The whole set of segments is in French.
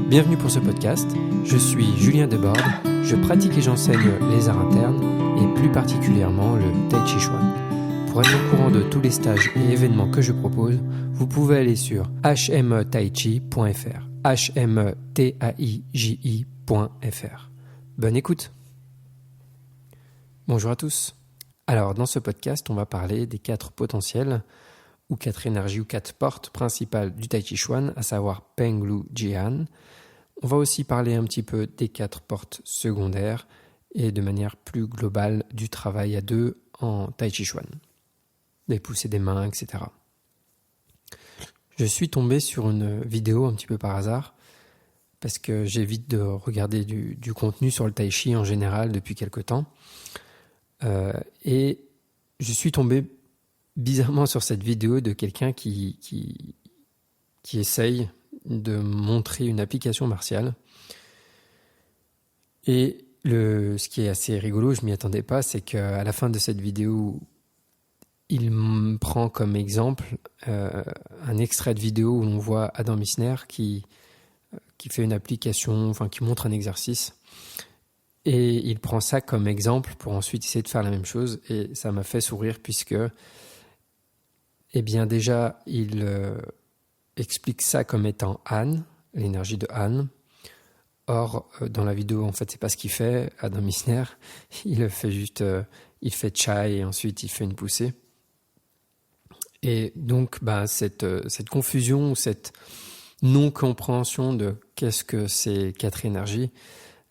Bienvenue pour ce podcast, je suis Julien Desbordes, je pratique et j'enseigne les arts internes et plus particulièrement le Tai Chi Chuan. Pour être au courant de tous les stages et événements que je propose, vous pouvez aller sur hmetaichi.fr, hmetaichi.fr. Bonne écoute. Bonjour à tous. Alors dans ce podcast, on va parler des 4 potentiels ou 4 énergies ou 4 portes principales du Tai Chi Chuan, à savoir Peng, Lu, Jian. On va aussi parler un petit peu des 4 portes secondaires et de manière plus globale du travail à deux en Tai Chi Chuan. Des poussées des mains, etc. Je suis tombé sur une vidéo un petit peu par hasard parce que j'évite de regarder du contenu sur le Tai Chi en général depuis quelque temps. Et je suis tombé bizarrement sur cette vidéo de quelqu'un qui essaye de montrer une application martiale. Et ce qui est assez rigolo, je ne m'y attendais pas, c'est qu'à la fin de cette vidéo, il me prend comme exemple un extrait de vidéo où on voit Adam Missner qui fait une application, enfin qui montre un exercice. Et il prend ça comme exemple pour ensuite essayer de faire la même chose. Et ça m'a fait sourire puisque, eh bien déjà, il explique ça comme étant Han, l'énergie de Han. Or, dans la vidéo, en fait, c'est pas ce qu'il fait, Adam Missner. Il fait juste, il fait Chai et ensuite il fait une poussée. Et donc, cette confusion, cette non-compréhension de qu'est-ce que ces 4 énergies,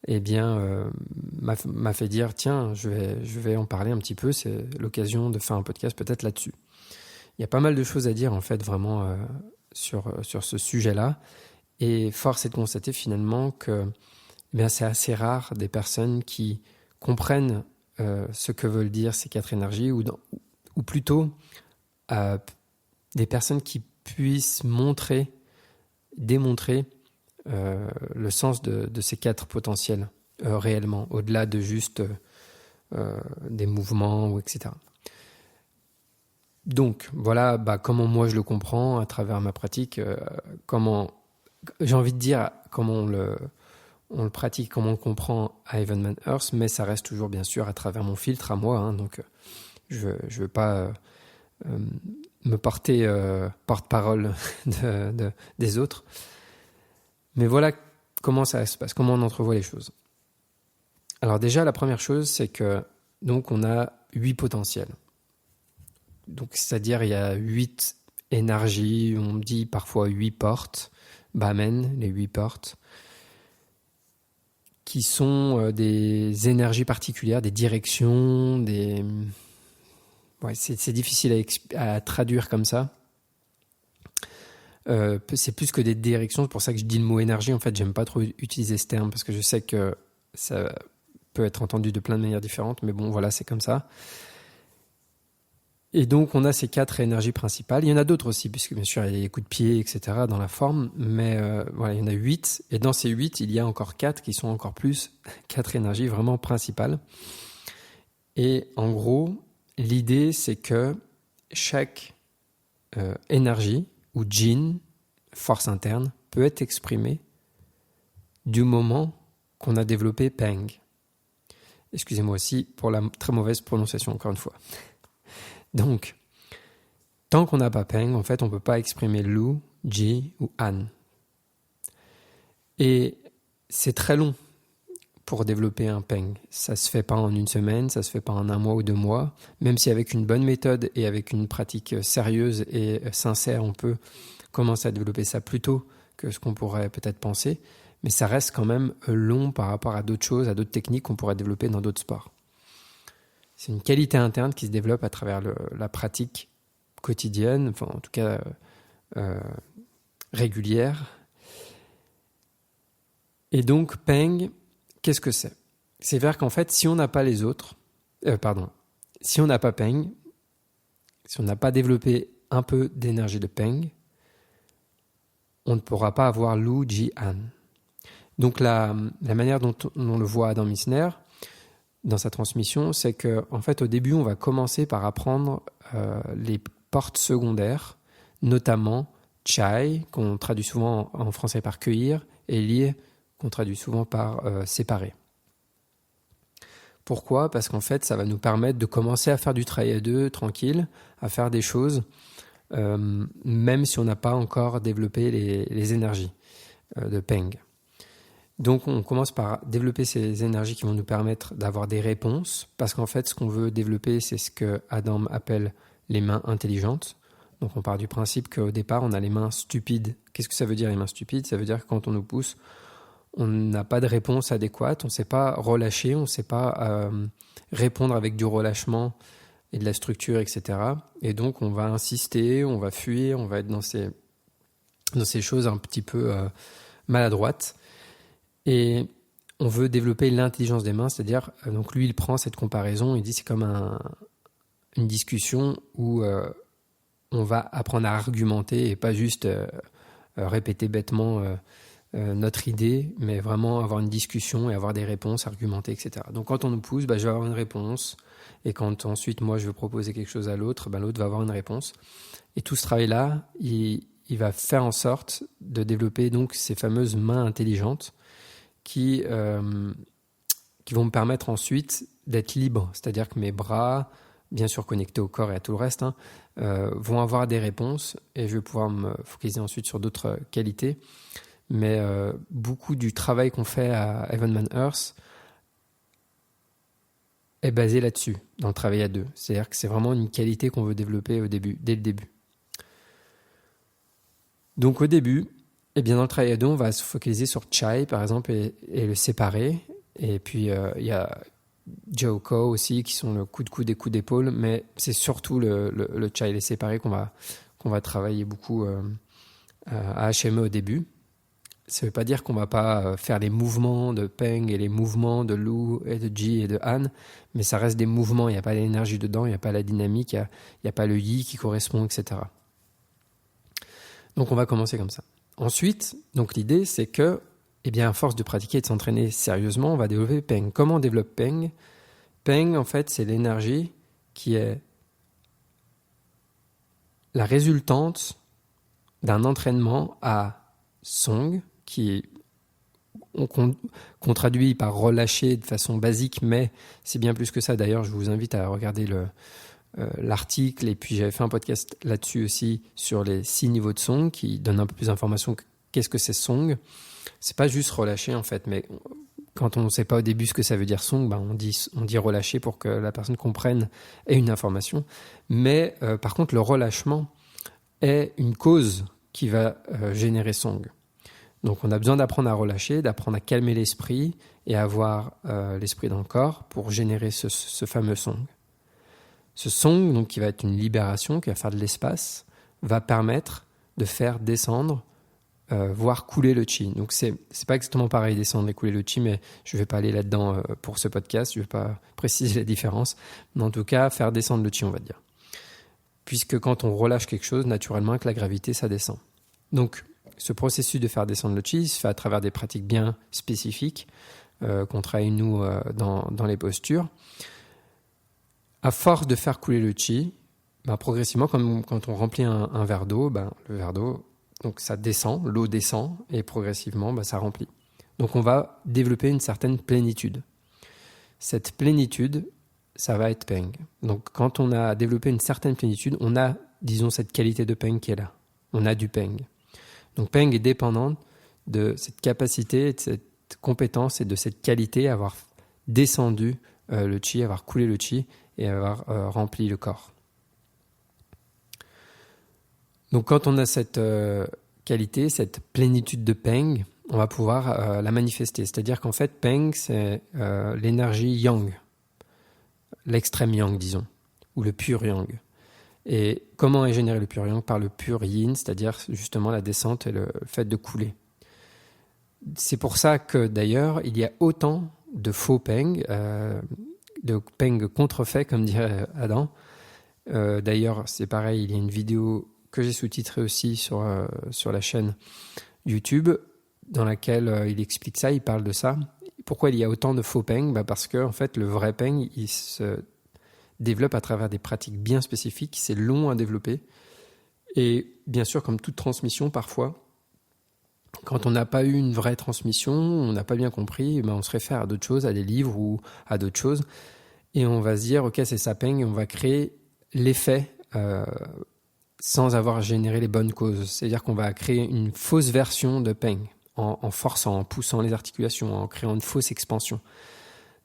eh bien, m'a fait dire, tiens, je vais en parler un petit peu, c'est l'occasion de faire un podcast peut-être là-dessus. Il y a pas mal de choses à dire, en fait, vraiment, sur ce sujet-là, et force est de constater finalement que eh bien, c'est assez rare des personnes qui comprennent ce que veulent dire ces 4 énergies, ou plutôt des personnes qui puissent démontrer le sens de ces 4 potentiels réellement, au-delà de juste des mouvements, ou etc. Donc, voilà comment moi je le comprends à travers ma pratique, comment j'ai envie de dire comment on le pratique, comment on le comprend à Evenman Earth, mais ça reste toujours bien sûr à travers mon filtre à moi, donc je veux pas me porter porte-parole des autres. Mais voilà comment ça se passe, comment on entrevoit les choses. Alors déjà, la première chose, c'est que donc on a 8 potentiels. Donc, c'est-à-dire il y a 8 énergies, on dit parfois 8 portes, Bamen, les 8 portes, qui sont des énergies particulières, des directions, c'est difficile à traduire comme ça. C'est plus que des directions, c'est pour ça que je dis le mot énergie. En fait, j'aime pas trop utiliser ce terme parce que je sais que ça peut être entendu de plein de manières différentes, mais bon, voilà, c'est comme ça. Et donc, on a ces 4 énergies principales. Il y en a d'autres aussi, puisque bien sûr, il y a les coups de pied, etc. dans la forme, mais voilà, il y en a 8. Et dans ces 8, il y a encore 4 qui sont encore plus 4 énergies vraiment principales. Et en gros, l'idée, c'est que chaque énergie, ou Jin, force interne, peut être exprimée du moment qu'on a développé Peng. Excusez-moi aussi pour la très mauvaise prononciation, encore une fois. Donc, tant qu'on n'a pas Peng, en fait, on ne peut pas exprimer Lu, Ji ou Han. Et c'est très long pour développer un Peng. Ça ne se fait pas en une semaine, ça ne se fait pas en 1 mois ou 2 mois, même si avec une bonne méthode et avec une pratique sérieuse et sincère, on peut commencer à développer ça plus tôt que ce qu'on pourrait peut-être penser, mais ça reste quand même long par rapport à d'autres choses, à d'autres techniques qu'on pourrait développer dans d'autres sports. C'est une qualité interne qui se développe à travers la pratique quotidienne, enfin en tout cas régulière. Et donc Peng, qu'est-ce que c'est ? C'est-à-dire qu'en fait, si on n'a pas si on n'a pas Peng, si on n'a pas développé un peu d'énergie de Peng, on ne pourra pas avoir Lu, Ji, Han. Donc la manière dont on le voit Adam Missner dans sa transmission, c'est que en fait au début on va commencer par apprendre les portes secondaires, notamment chai, qu'on traduit souvent en français par cueillir, et li, qu'on traduit souvent par séparer. Pourquoi ? Parce qu'en fait, ça va nous permettre de commencer à faire du travail à deux, tranquille, à faire des choses, même si on n'a pas encore développé les énergies de Peng. Donc, on commence par développer ces énergies qui vont nous permettre d'avoir des réponses, parce qu'en fait, ce qu'on veut développer, c'est ce que Adam appelle les mains intelligentes. Donc, on part du principe qu'au départ, on a les mains stupides. Qu'est-ce que ça veut dire, les mains stupides ? Ça veut dire que quand on nous pousse, on n'a pas de réponse adéquate, on ne sait pas relâcher, on ne sait pas répondre avec du relâchement et de la structure, etc. Et donc, on va insister, on va fuir, on va être dans ces choses un petit peu maladroites. Et on veut développer l'intelligence des mains, c'est-à-dire, donc lui, il prend cette comparaison, il dit c'est comme une discussion où on va apprendre à argumenter et pas juste répéter bêtement notre idée, mais vraiment avoir une discussion et avoir des réponses, argumenter, etc. Donc quand on nous pousse, je vais avoir une réponse, et quand ensuite moi je veux proposer quelque chose à l'autre, l'autre va avoir une réponse. Et tout ce travail-là, il va faire en sorte de développer donc ces fameuses mains intelligentes qui vont me permettre ensuite d'être libre, c'est-à-dire que mes bras, bien sûr connectés au corps et à tout le reste, vont avoir des réponses, et je vais pouvoir me focaliser ensuite sur d'autres qualités. Mais beaucoup du travail qu'on fait à Heaven Man Earth est basé là-dessus, dans le travail à deux. C'est-à-dire que c'est vraiment une qualité qu'on veut développer dès le début. Donc au début, dans le travail à deux, on va se focaliser sur Chai, par exemple, et le séparer. Et puis il y a Joko aussi, qui sont le coup de coude et coup d'épaule, mais c'est surtout le Chai, les séparés qu'on va travailler beaucoup à HME au début. Ça ne veut pas dire qu'on ne va pas faire les mouvements de Peng et les mouvements de Lu et de Ji et de Han, mais ça reste des mouvements, il n'y a pas l'énergie dedans, il n'y a pas la dynamique, il n'y a pas le Yi qui correspond, etc. Donc on va commencer comme ça. Ensuite, donc l'idée c'est que, à force de pratiquer et de s'entraîner sérieusement, on va développer Peng. Comment on développe Peng ? Peng, en fait, c'est l'énergie qui est la résultante d'un entraînement à Song, qu'on traduit par relâcher de façon basique, mais c'est bien plus que ça. D'ailleurs, je vous invite à regarder l'article, et puis j'avais fait un podcast là-dessus aussi sur les 6 niveaux de Song qui donne un peu plus d'informations. Qu'est-ce que c'est Song ? C'est pas juste relâcher en fait, mais quand on ne sait pas au début ce que ça veut dire Song, on dit relâcher pour que la personne comprenne et une information. Mais par contre, le relâchement est une cause qui va générer Song. Donc on a besoin d'apprendre à relâcher, d'apprendre à calmer l'esprit et à avoir l'esprit dans le corps pour générer ce fameux Song. Ce Song, donc, qui va être une libération, qui va faire de l'espace, va permettre de faire descendre, voire couler le chi. Donc c'est pas exactement pareil descendre et couler le chi, mais je ne vais pas aller là-dedans pour ce podcast, je ne vais pas préciser la différence, mais en tout cas faire descendre le chi, on va dire. Puisque quand on relâche quelque chose, naturellement avec la gravité, ça descend. Donc ce processus de faire descendre le chi se fait à travers des pratiques bien spécifiques qu'on travaille nous dans les postures. À force de faire couler le chi, progressivement, comme quand on remplit un verre d'eau, le verre d'eau, donc ça descend, l'eau descend, et progressivement, ça remplit. Donc on va développer une certaine plénitude. Cette plénitude, ça va être Peng. Donc quand on a développé une certaine plénitude, on a, disons, cette qualité de Peng qui est là. On a du Peng. Donc Peng est dépendant de cette capacité, de cette compétence et de cette qualité à avoir descendu le chi, avoir coulé le chi et avoir rempli le corps. Donc quand on a cette qualité, cette plénitude de Peng, on va pouvoir la manifester. C'est-à-dire qu'en fait, Peng, c'est l'énergie yang, l'extrême yang, disons, ou le pur yang. Et comment est généré le pur yang ? Par le pur yin, c'est-à-dire justement la descente et le fait de couler. C'est pour ça que d'ailleurs, il y a autant de faux Peng, de Peng contrefaits, comme dirait Adam. D'ailleurs, c'est pareil, il y a une vidéo que j'ai sous-titrée aussi sur la chaîne YouTube, dans laquelle il explique ça, il parle de ça. Pourquoi il y a autant de faux Peng ? Parce que en fait, le vrai Peng, il se développe à travers des pratiques bien spécifiques, c'est long à développer, Et bien sûr, comme toute transmission, parfois, quand on n'a pas eu une vraie transmission, on n'a pas bien compris, on se réfère à d'autres choses, à des livres ou à d'autres choses, et on va se dire, ok, c'est ça peigne, et on va créer l'effet sans avoir généré les bonnes causes. C'est-à-dire qu'on va créer une fausse version de peigne, en forçant, en poussant les articulations, en créant une fausse expansion.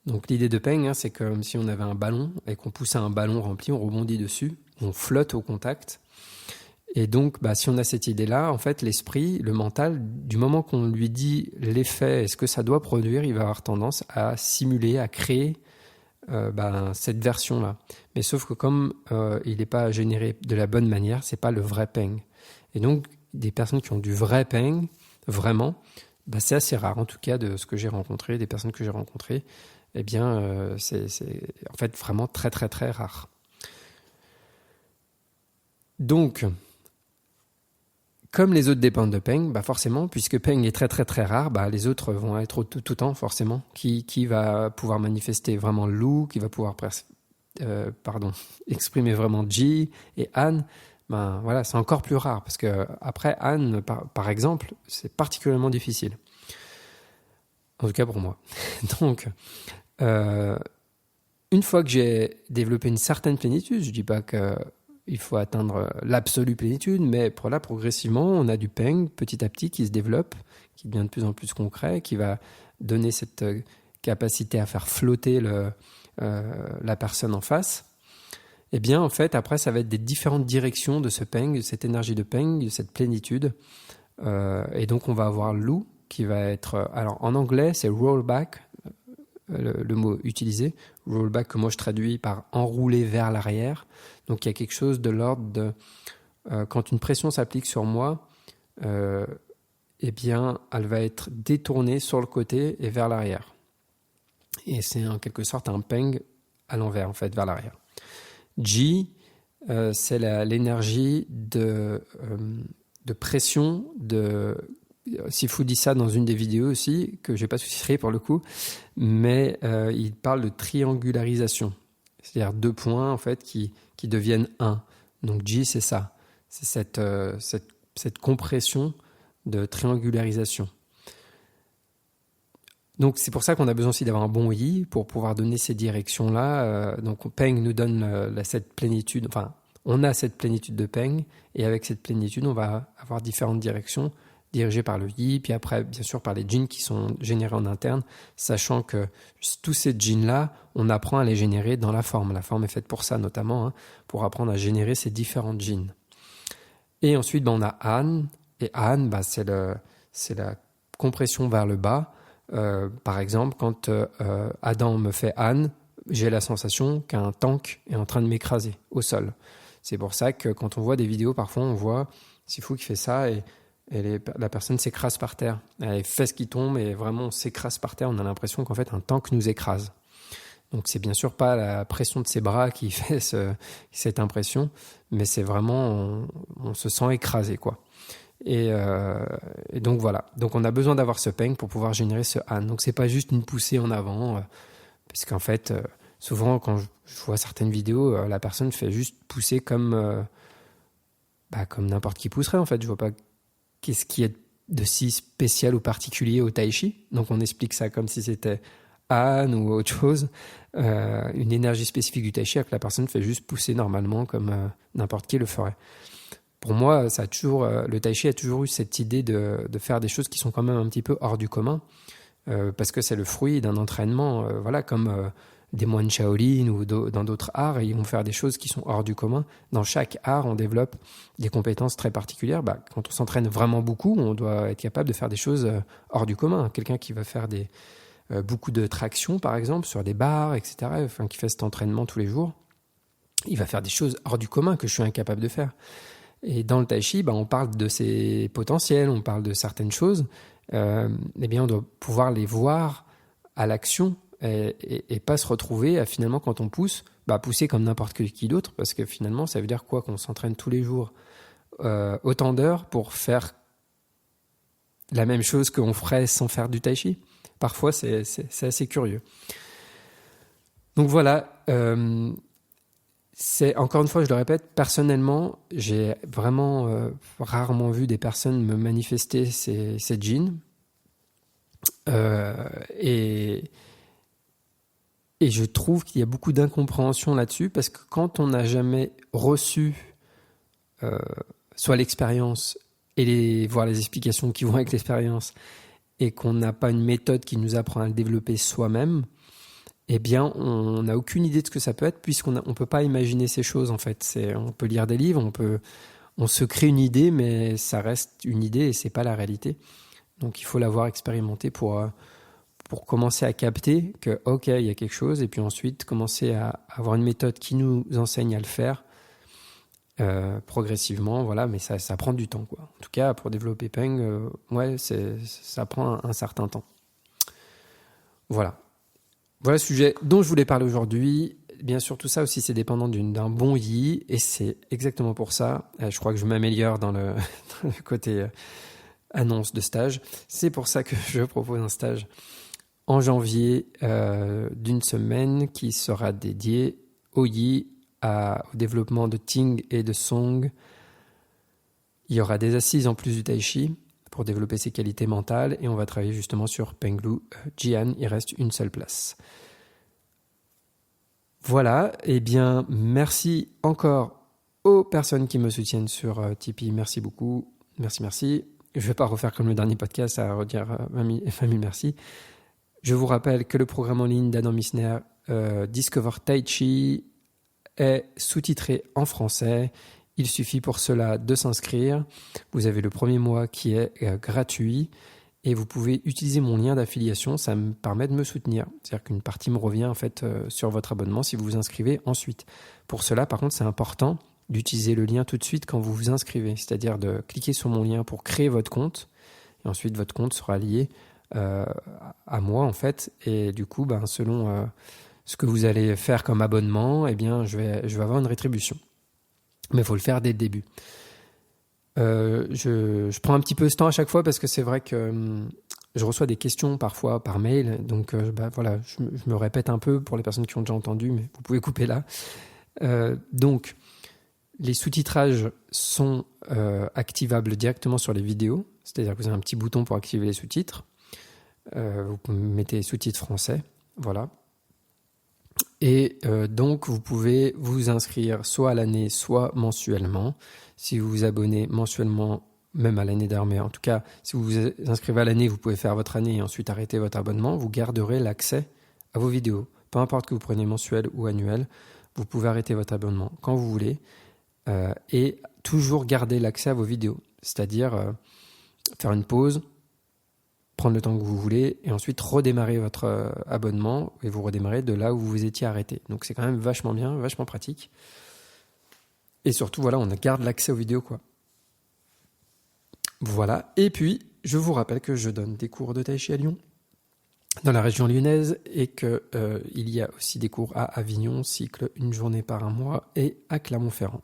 Donc l'idée de peigne, c'est comme si on avait un ballon et qu'on poussait un ballon rempli, on rebondit dessus, on flotte au contact. Et donc, si on a cette idée-là, en fait, l'esprit, le mental, du moment qu'on lui dit l'effet et ce que ça doit produire, il va avoir tendance à simuler, à créer cette version-là. Mais sauf que comme il n'est pas généré de la bonne manière, c'est pas le vrai peigne. Et donc, des personnes qui ont du vrai peigne, vraiment, c'est assez rare, en tout cas, de ce que j'ai rencontré, des personnes que j'ai rencontrées, eh bien, c'est en fait vraiment très, très, très rare. Donc, comme les autres dépendent de peigne, forcément, puisque peigne est très très très rare, les autres vont être tout autant forcément. Qui va pouvoir manifester vraiment Lou, qui va pouvoir exprimer vraiment Ji et Anne, voilà, c'est encore plus rare parce que après Anne, par exemple, c'est particulièrement difficile. En tout cas pour moi. Donc, une fois que j'ai développé une certaine plénitude, je dis pas que il faut atteindre l'absolue plénitude, mais progressivement, on a du peigne petit à petit qui se développe, qui devient de plus en plus concret, qui va donner cette capacité à faire flotter la personne en face. Eh bien, en fait, après, ça va être des différentes directions de ce peigne, de cette énergie de peigne, de cette plénitude. Et donc, on va avoir Lou qui va être... Alors, en anglais, c'est rollback, le mot utilisé. Rollback, que moi je traduis par enrouler vers l'arrière. Donc il y a quelque chose de l'ordre de quand une pression s'applique sur moi, eh bien elle va être détournée sur le côté et vers l'arrière. Et c'est en quelque sorte un peigne à l'envers, en fait, vers l'arrière. Ji, c'est l'énergie de pression, Sifu dit ça dans une des vidéos aussi, que je n'ai pas sous-titré pour le coup, mais il parle de triangularisation. C'est-à-dire 2 points en fait qui deviennent 1. Donc Ji, c'est ça. C'est cette compression de triangularisation. Donc c'est pour ça qu'on a besoin aussi d'avoir un bon Yi pour pouvoir donner ces directions-là. Donc Peng nous donne cette plénitude, enfin on a cette plénitude de Peng, et avec cette plénitude on va avoir différentes directions dirigés par le Yi, puis après, bien sûr, par les djinns qui sont générés en interne, sachant que tous ces djinns-là, on apprend à les générer dans la forme. La forme est faite pour ça, notamment, pour apprendre à générer ces différents djinns. Et ensuite, on a An, et An, c'est la compression vers le bas. Par exemple, quand Adam me fait An, j'ai la sensation qu'un tank est en train de m'écraser au sol. C'est pour ça que quand on voit des vidéos, parfois, on voit Sifu qui fait ça, et la personne s'écrase par terre. Elle a les fesses qui tombent et vraiment on s'écrase par terre. On a l'impression qu'en fait un tank nous écrase. Donc c'est bien sûr pas la pression de ses bras qui fait cette impression, mais c'est vraiment on se sent écrasé, quoi. Et donc voilà. Donc on a besoin d'avoir ce peigne pour pouvoir générer ce Han. Donc c'est pas juste une poussée en avant, parce qu'en fait souvent quand je vois certaines vidéos, la personne fait juste pousser comme n'importe qui pousserait, en fait. Je vois pas qu'est-ce qui est de si spécial ou particulier au tai chi. Donc on explique ça comme si c'était Han ou autre chose, une énergie spécifique du tai chi, que la personne fait juste pousser normalement comme n'importe qui le ferait. Pour moi, le tai chi a toujours eu cette idée de faire des choses qui sont quand même un petit peu hors du commun, parce que c'est le fruit d'un entraînement, comme des moines Shaolin ou dans d'autres arts, et ils vont faire des choses qui sont hors du commun. Dans chaque art, on développe des compétences très particulières. Quand on s'entraîne vraiment beaucoup, on doit être capable de faire des choses hors du commun. Quelqu'un qui va faire beaucoup de traction, par exemple, sur des barres, etc., qui fait cet entraînement tous les jours, il va faire des choses hors du commun que je suis incapable de faire. Et dans le tai chi, on parle de ses potentiels, on parle de certaines choses. Eh bien, on doit pouvoir les voir à l'action, et pas se retrouver à, finalement, quand on pousse, pousser comme n'importe qui d'autre, parce que finalement ça veut dire quoi, qu'on s'entraîne tous les jours autant d'heures pour faire la même chose qu'on ferait sans faire du tai chi. Parfois c'est assez curieux. Donc voilà, c'est, encore une fois, je le répète, personnellement, j'ai vraiment rarement vu des personnes me manifester ces djinns. Et je trouve qu'il y a beaucoup d'incompréhension là-dessus, parce que quand on n'a jamais reçu soit l'expérience et voir les explications qui vont avec l'expérience, et qu'on n'a pas une méthode qui nous apprend à le développer soi-même, eh bien, on n'a aucune idée de ce que ça peut être, puisqu'on ne peut pas imaginer ces choses, en fait. On peut lire des livres, on se crée une idée, mais ça reste une idée et c'est pas la réalité. Donc, il faut l'avoir expérimenté pour commencer à capter que, ok, il y a quelque chose, et puis ensuite commencer à avoir une méthode qui nous enseigne à le faire progressivement, voilà, mais ça prend du temps, quoi. En tout cas, pour développer Peng, ça prend un certain temps. Voilà le sujet dont je voulais parler aujourd'hui. Bien sûr, tout ça aussi, c'est dépendant d'un bon yi, et c'est exactement pour ça, je crois que je m'améliore dans le côté annonce de stage, c'est pour ça que je propose un stage en janvier d'une semaine qui sera dédié au yi, au développement de Ting et de Song. Il y aura des assises en plus du Tai Chi pour développer ses qualités mentales, et on va travailler justement sur Penglu Jian. Il reste une seule place. Voilà, et bien merci encore aux personnes qui me soutiennent sur Tipeee. Merci beaucoup, merci. Je ne vais pas refaire comme le dernier podcast à redire 20 000 merci. Je vous rappelle que le programme en ligne d'Adam Missner, Discover Tai Chi, est sous-titré en français. Il suffit pour cela de s'inscrire. Vous avez le premier mois qui est gratuit, et vous pouvez utiliser mon lien d'affiliation. Ça me permet de me soutenir. C'est-à-dire qu'une partie me revient en fait sur votre abonnement si vous vous inscrivez ensuite. Pour cela, par contre, c'est important d'utiliser le lien tout de suite quand vous vous inscrivez. C'est-à-dire de cliquer sur mon lien pour créer votre compte, et ensuite votre compte sera lié à moi en fait. Et du coup, selon ce que vous allez faire comme abonnement, eh bien, je vais avoir une rétribution. Mais il faut le faire dès le début. Je prends un petit peu ce temps à chaque fois, parce que c'est vrai que je reçois des questions parfois par mail. Donc voilà, je me répète un peu pour les personnes qui ont déjà entendu, mais vous pouvez couper là. Donc, les sous-titrages sont activables directement sur les vidéos. C'est-à-dire que vous avez un petit bouton pour activer les sous-titres. Vous mettez sous-titres français. Voilà. Et donc, vous pouvez vous inscrire soit à l'année, soit mensuellement. Si vous vous abonnez mensuellement, même à l'année dernière, mais en tout cas, si vous vous inscrivez à l'année, vous pouvez faire votre année et ensuite arrêter votre abonnement. Vous garderez l'accès à vos vidéos. Peu importe que vous preniez mensuel ou annuel, vous pouvez arrêter votre abonnement quand vous voulez et toujours garder l'accès à vos vidéos. C'est-à-dire faire une pause, prendre le temps que vous voulez, et ensuite redémarrer votre abonnement, et vous redémarrez de là où vous étiez arrêté. Donc c'est quand même vachement bien, vachement pratique. Et surtout, voilà, on garde l'accès aux vidéos, quoi. Voilà. Et puis, je vous rappelle que je donne des cours de Tai Chi à Lyon, dans la région lyonnaise, et qu'il y a aussi des cours à Avignon, cycle une journée par un mois, et à Clermont-Ferrand.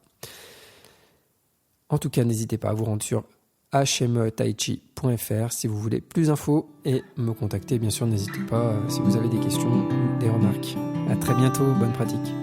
En tout cas, n'hésitez pas à vous rendre sur hmetaichi.fr si vous voulez plus d'infos, et me contacter, bien sûr, n'hésitez pas si vous avez des questions ou des remarques. À très bientôt, bonne pratique.